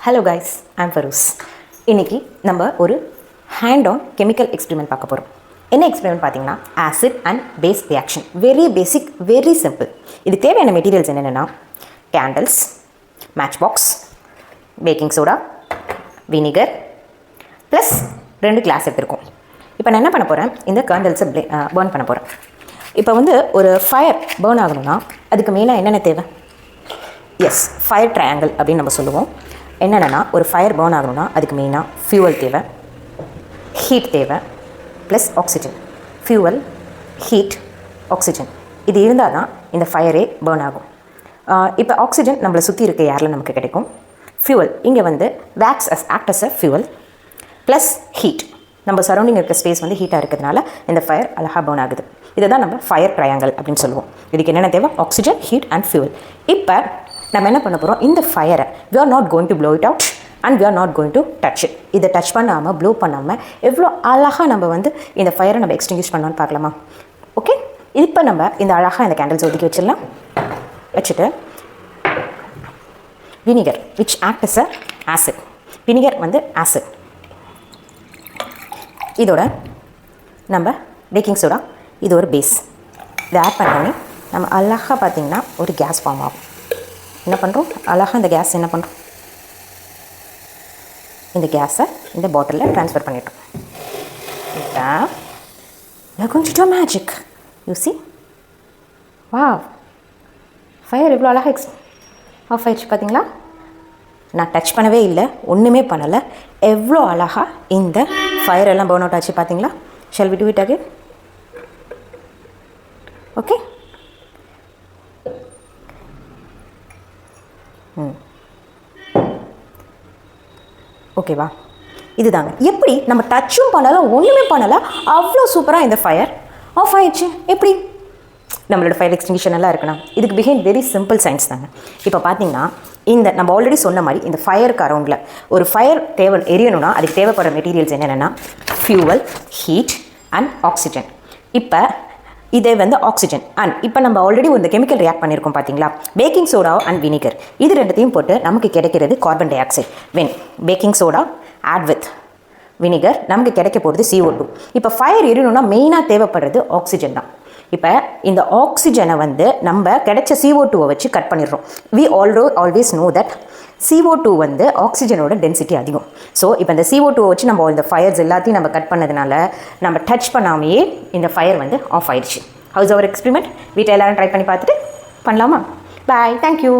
Hello guys, I'm Farooz. இன்னைக்கு நம்ம ஒரு hand on chemical experiment பார்க்க போறோம். என்ன experiment பார்த்தீங்கன்னா acid and base reaction. Very basic, very simple. இது தேவையான மெட்டீரியல்ஸ் என்னென்னா candles, matchbox, baking soda, vinegar plus 2 class எடுத்துருக்கோம். இப்போ நான் என்ன பண்ண போகிறேன், இந்த கேண்டல்ஸை பர்ன் பண்ண போகிறேன். இப்போ ஒரு ஃபயர் பர்ன் ஆகணும்னா அதுக்கு மெயினாக என்னென்ன தேவை? எஸ், ஃபயர் ட்ரையாங்கிள் அப்படின்னு நம்ம சொல்லுவோம். என்னென்னா ஒரு ஃபயர் பர்ன் ஆகணும்னா அதுக்கு மெயினாக ஃபியூவல் தேவை, ஹீட் தேவை, plus oxygen. Fuel, heat, oxygen இது இருந்தால் தான் இந்த ஃபயரே பர்ன் ஆகும். இப்போ ஆக்சிஜன் நம்மளை சுற்றி இருக்க ஏரில் நமக்கு கிடைக்கும். ஃபியூவல் இங்கே wax act as a fuel, plus heat நம்ம சரௌண்டிங் இருக்க ஸ்பேஸ் ஹீட்டாக இருக்கிறதுனால இந்த ஃபயர் அழகாக பர்ன் ஆகுது. இதை தான் நம்ம ஃபயர் ட்ரையாங்கிள் அப்படின்னு சொல்லுவோம். இதுக்கு என்னென்ன தேவை? Oxygen, heat and fuel. இப்போ நம்ம என்ன பண்ண போகிறோம், இந்த ஃபயரை we are not going to blow it out and we are not going to touch it. இதை டச் பண்ணாமல் ப்ளோ பண்ணாமல் எவ்வளோ அழகாக நம்ம இந்த ஃபயரை நம்ம எக்ஸ்டிங்விஷ் பண்ணலான்னு பார்க்கலாமா? ஓகே, இப்போ நம்ம இந்த அழகாக இந்த கேண்டில்ஸ் ஒதுக்கி வச்சிடலாம். வச்சுட்டு vinegar which act as a acid. Vinegar acid. இதோட நம்ம பேக்கிங் சோடா, இது ஒரு பேஸ். இதை ஆட் பண்ணோன்னே நம்ம அழகாக பார்த்திங்கன்னா ஒரு கேஸ் ஃபார்ம் ஆகும். என்ன பண்ணுறோம், அழகாக இந்த கேஸ் என்ன பண்ணுறோம், இந்த கேஸை இந்த பாட்டிலில் ட்ரான்ஸ்ஃபர் பண்ணிட்டோம். இப்போ we are going to do magic. You see? Wow! Fire எவ்வளோ அழகாக ஆஃப் ஆயிடுச்சு பார்த்தீங்களா? நான் டச் பண்ணவே இல்லை, ஒன்றுமே பண்ணலை. எவ்வளோ அழகாக இந்த ஃபயர் எல்லாம் பர்ன் அவுட் ஆச்சு பார்த்தீங்களா? Shall we do it again? Okay, ஓகேவா? இதுதாங்க எப்படி நம்ம டச்சும் பண்ணலை, ஒன்றுமே பண்ணலை, அவ்வளோ சூப்பராக இந்த ஃபயர் ஆஃப் ஆயிடுச்சு. எப்படி நம்மளோட ஃபயர் எக்ஸ்டிங்விஷன் எல்லாம் இருக்குன்னா இதுக்கு பிஹைண்ட் வெரி சிம்பிள் சயின்ஸ் தாங்க. இப்போ பார்த்தீங்கன்னா இந்த நம்ம ஆல்ரெடி சொன்ன மாதிரி இந்த ஃபயருக்கு அரௌண்டில் ஒரு ஃபயர் எரியணும்னா அதுக்கு தேவைப்படுற மெட்டீரியல்ஸ் என்னென்னா ஃபியூவல், ஹீட் அண்ட் ஆக்சிஜன். இப்போ இதே ஆக்சிஜன் அண்ட் இப்போ நம்ம ஆல்ரெடி ஒரு கெமிக்கல் ரியாக்ட் பண்ணியிருக்கோம் பார்த்தீங்களா, பேக்கிங் சோடா அண்ட் வினிகர். இது ரெண்டுத்தையும் போட்டு நமக்கு கிடைக்கிறது carbon dioxide. When baking soda add with vinegar நமக்கு கிடைக்க போகிறது CO2. இப்போ ஃபயர் எரியணும்னா மெயினாக தேவைப்படுறது ஆக்சிஜன் தான். இப்போ இந்த ஆக்சிஜனை நம்ம கிடைச்ச CO2 வச்சு கட் பண்ணிடுறோம். We always know that CO2 ஆக்சிஜனோட டென்சிட்டி அதிகம். ஸோ இப்போ இந்த CO2 வச்சு நம்ம இந்த ஃபயர்ஸ் எல்லாத்தையும் நம்ம கட் பண்ணதுனால நம்ம டச் பண்ணாமையே இந்த ஃபயர் ஆஃப் ஆயிடுச்சு. ஹவுஸ் அவர் எக்ஸ்பெரிமெண்ட்? வீட்டை எல்லாரும் ட்ரை பண்ணி பார்த்துட்டு பண்ணலாமா? பாய், தேங்க்யூ.